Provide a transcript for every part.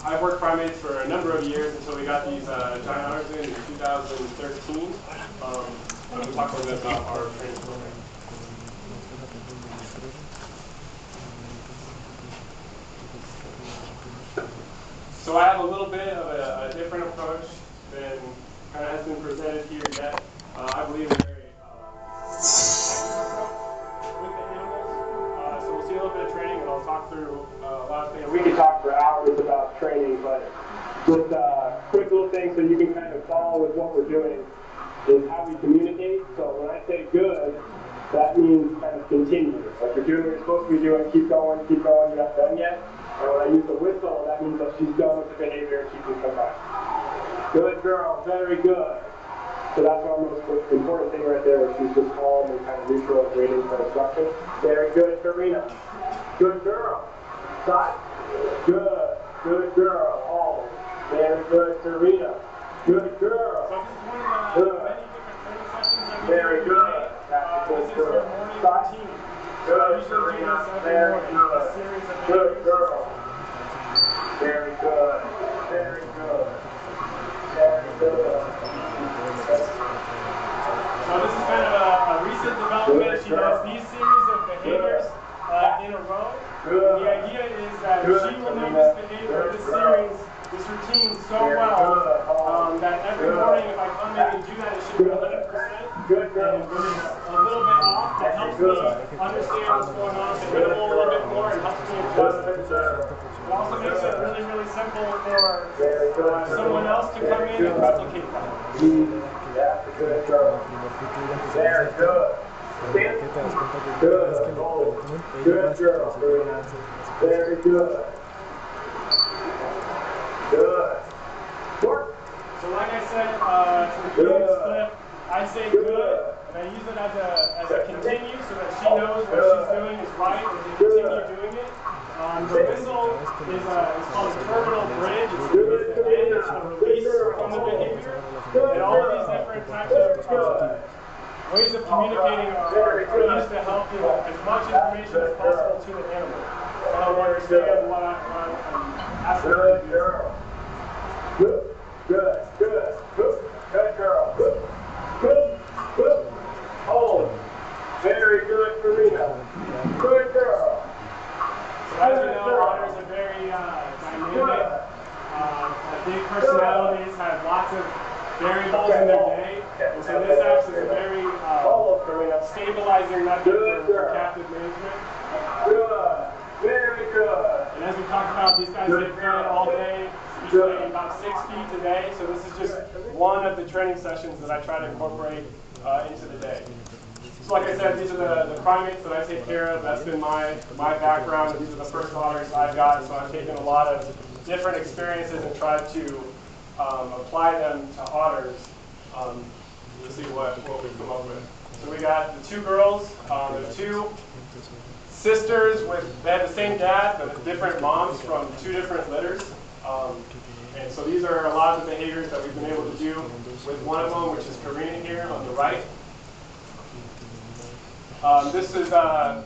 I've worked primates for a number of years until we got these giant otters in 2013. I'm going to talk a little bit about our training program. So I have a little bit of a different approach than kind of has been presented here yet. I believe in a very active approach with the animals. So we'll see a little bit of training, and I'll talk through a lot of things. We could talk for hours about training, but just quick little things so you can kind of follow with what we're doing is how we communicate. So when I say good, that means kind of continue. Like you're doing what you're supposed to be doing, keep going, you're not done yet. And when I use the whistle, that means that she's done with the behavior and she can come back. Good girl, very good. So that's our most important thing right there, where she's just calm and kind of neutral, waiting for instruction. Very good, Karina. Good girl. Side. Good. Good girl. Hold. Very good, Karina. Good girl. So this is one of the many different training sessions that we Very do. good. This is our morning routine. Good, Karina. Very good. A series of Good girl. Very good. Very good. Very good. So this is kind of a recent development. She does these series of behaviors in a row. And the idea is that she will know this behavior, this series, this routine so well that every morning if I come in and do that, it should be 100%. And when it's a little bit off, that helps me understand what's going on, the animal a little bit more, and helps me adjust it. It also makes it really, really simple for someone else to come in and replicate that. That's a good girl. Very good. Good. Good girl. Very good. Good. Work. So like I said, to the beginning clip, I say good, and I use it as a continue so that she knows what she's doing is right and to continue doing it. The whistle is called a terminal bridge. It's the end, it's a release from the behavior. And all of these different types of ways of communicating are used to help give as much information as possible to the animal. So they'll understand what I'm asking them to do. Good. Good. Good. Good. Good girl. Good. Good. Good. Hold. Very good, Karina. Good girl. So as you know, otters are very dynamic, big personalities, have lots of variables in their day. And so this acts as a very stabilizing method for captive management. Good. Very good. And as we talked about, these guys get fed all day, usually about 6 feet a day. So this is just one of the training sessions that I try to incorporate into the day. So like I said, these are the primates that I take care of. That's been my background. These are the first otters I've got. So I've taken a lot of different experiences and tried to apply them to otters to see what we come up with. So we got the two girls. There's two sisters they have the same dad, but different moms from two different litters. And so these are a lot of the behaviors that we've been able to do with one of them, which is Karina here on the right. This is a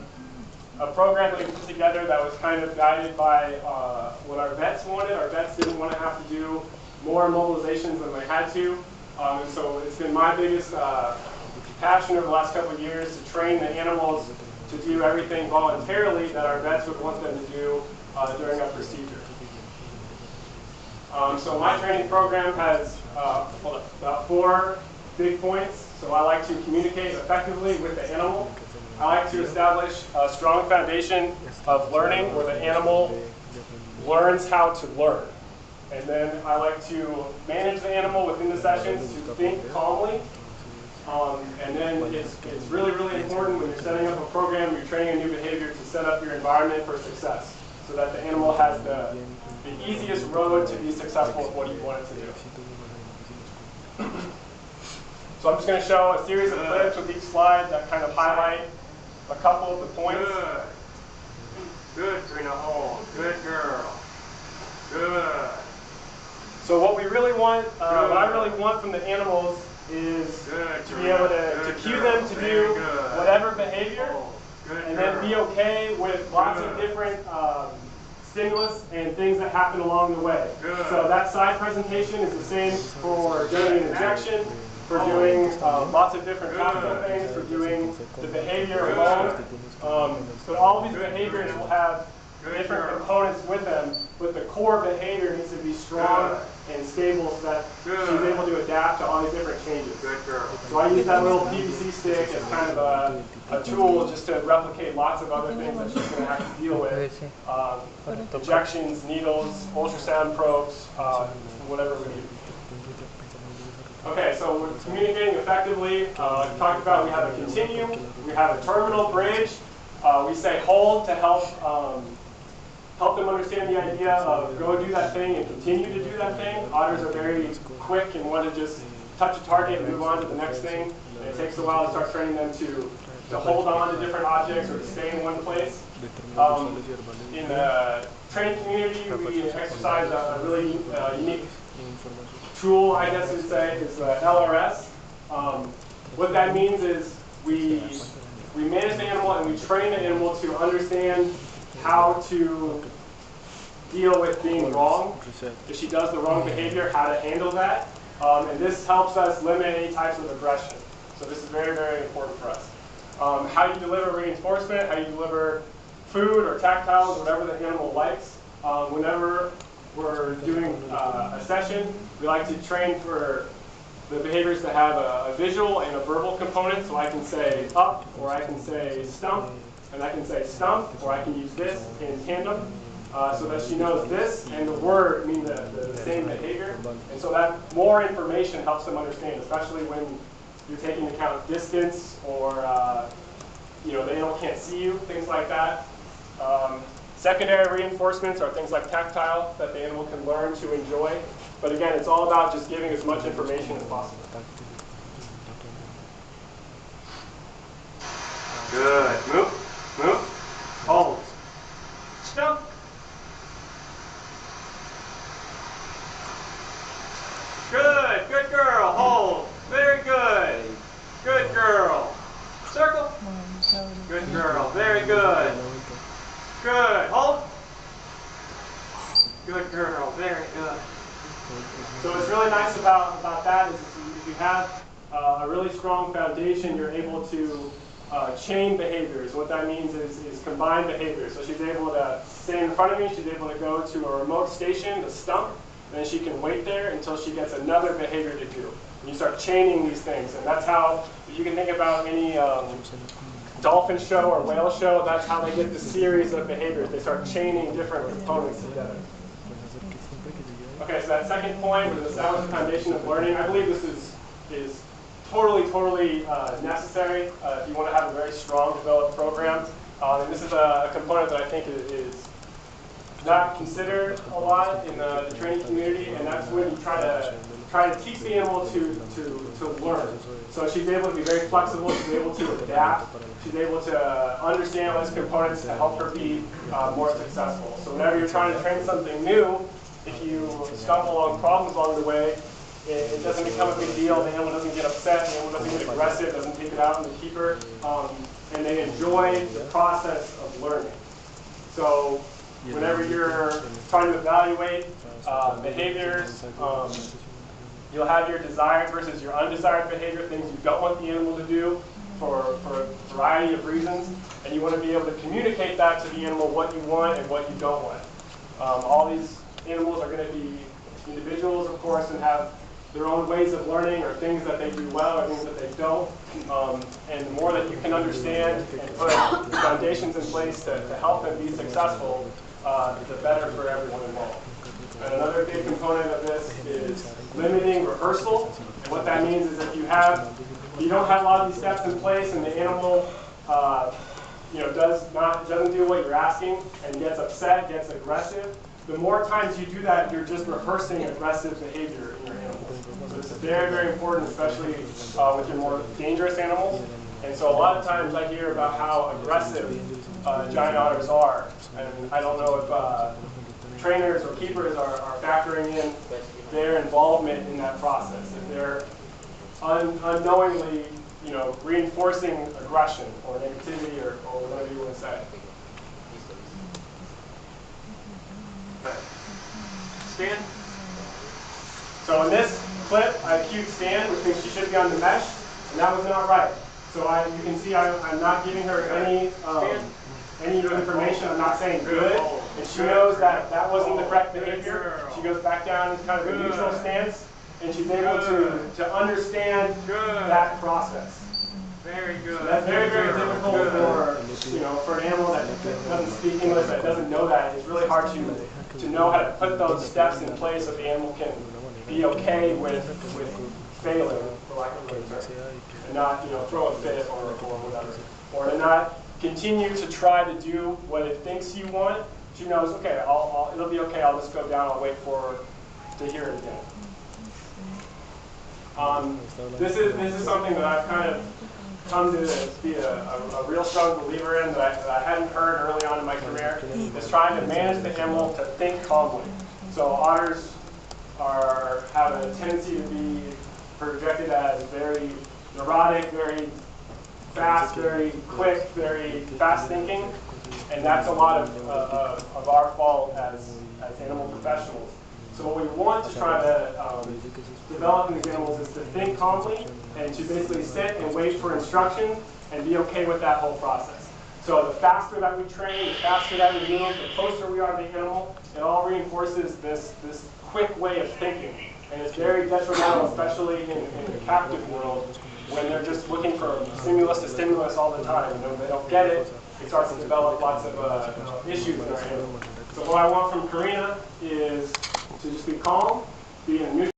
program that we put together that was kind of guided by what our vets wanted. Our vets didn't want to have to do more mobilizations than they had to. And so it's been my biggest passion over the last couple of years to train the animals to do everything voluntarily that our vets would want them to do during a procedure. So my training program has about 4 big points. So I like to communicate effectively with the animal. I like to establish a strong foundation of learning where the animal learns how to learn. And then I like to manage the animal within the sessions to think calmly. And then it's really, really important when you're setting up a program, you're training a new behavior to set up your environment for success so that the animal has the easiest road to be successful with what you want it to do. So I'm just going to show a series of clips with each slide that kind of highlight a couple of the points. Good. Good, Karina. Hold. Good girl. Good. So what we really want, what I really want from the animals is to be able to cue them to do whatever behavior, and then be okay with lots of different stimulus and things that happen along the way. Good. So that side presentation is the same for doing an injection, for doing lots of different tactical things, for doing the behavior alone. But all of these behaviors will have different components with them, but the core behavior needs to be strong and stable so that she's able to adapt to all these different changes. Good girl. So I use that little PVC stick as kind of a tool just to replicate lots of other things that she's going to have to deal with. Injections, needles, ultrasound probes, whatever we need. Okay, so we're communicating effectively. We talked about we have a continue, we have a terminal bridge. We say hold to help them understand the idea of go do that thing and continue to do that thing. Otters are very quick and want to just touch a target and move on to the next thing. And it takes a while to start training them to hold on to different objects or to stay in one place. In the training community, we exercise a really unique tool, I guess you'd say, is LRS. What that means is we manage the animal and we train the animal to understand how to deal with being wrong. If she does the wrong behavior, how to handle that. And this helps us limit any types of aggression. So this is very, very important for us. How you deliver reinforcement, how you deliver food or tactiles, whatever the animal likes. Whenever we're doing a session, we like to train for the behaviors that have a visual and a verbal component. So I can say up, or I can say stump, and I can say stump, or I can use this in tandem, so that she knows this and the word mean the same behavior. And so that more information helps them understand, especially when you're taking into account distance or the animal can't see you, things like that. Secondary reinforcements are things like tactile that the animal can learn to enjoy. But again, it's all about just giving as much information as possible. Good. Move. Move. Hold. Stump. Good. Good girl. Hold. Very good. Good girl. Circle. Good girl. Very good. Good. Hold. Good girl. Very good. So what's really nice about that is if you have a really strong foundation, you're able to chain behaviors. What that means is combined behaviors. So she's able to stay in front of me, she's able to go to a remote station, the stump, and then she can wait there until she gets another behavior to do. And you start chaining these things, and that's how, you can think about any dolphin show or whale show, that's how they get the series of behaviors. They start chaining different components together. Okay, so that second point was establish the foundation of learning. I believe this is totally necessary if you want to have a very strong developed program. And this is a component that I think is not considered a lot in the training community, and that's when you try to teach the animal to learn. So she's able to be very flexible, she's able to adapt, she's able to understand all these components to help her be more successful. So whenever you're trying to train something new, if you stumble on problems along the way, it doesn't become a big deal, the animal doesn't get upset, the animal doesn't get aggressive, doesn't take it out on the keeper, and they enjoy the process of learning. So whenever you're trying to evaluate behaviors, you'll have your desired versus your undesired behavior, things you don't want the animal to do for a variety of reasons, and you want to be able to communicate that to the animal what you want and what you don't want. All these animals are going to be individuals, of course, and have their own ways of learning or things that they do well or things that they don't. And the more that you can understand and put foundations in place to help them be successful, the better for everyone involved. And another big component of this is limiting rehearsal. And what that means is if you don't have a lot of these steps in place and the animal doesn't do what you're asking and gets upset, gets aggressive, the more times you do that, you're just rehearsing aggressive behavior in your animals. So it's very, very important, especially with your more dangerous animals. And so a lot of times I hear about how aggressive giant otters are. And I don't know if trainers or keepers are factoring in their involvement in that process. If they're unknowingly reinforcing aggression or negativity or whatever you want to say. Stand. So in this clip, I cued stand, which means she should be on the mesh, and that was not right. So you can see I'm not giving her any information. I'm not saying good, and she knows that that wasn't the correct behavior. She goes back down into kind of a neutral stance, and she's able to understand that process. Very good. So that's very, very difficult for an animal that doesn't speak English, that doesn't know that. It's really hard to know how to put those steps in place so the animal can be okay with failing, for lack of a better term, and not throw a fit or whatever, or to not continue to try to do what it thinks you want. She knows, okay, it'll be okay. I'll just go down. I'll wait for her to hear it again. This is something that I've kind of come to be a real strong believer in that I hadn't heard early on in my career, is trying to manage the animal to think calmly. So otters have a tendency to be projected as very neurotic, very fast, very quick, very fast thinking, and that's a lot of our fault as animal professionals. So what we want to try to develop in these animals is to think calmly and to basically sit and wait for instruction and be okay with that whole process. So the faster that we train, the faster that we move, the closer we are to the animal, it all reinforces this quick way of thinking. And it's very detrimental, especially in the captive world, when they're just looking for stimulus to stimulus all the time. And when they don't get it, it starts to develop lots of issues in our animal. So what I want from Karina is to just be calm, be in a neutral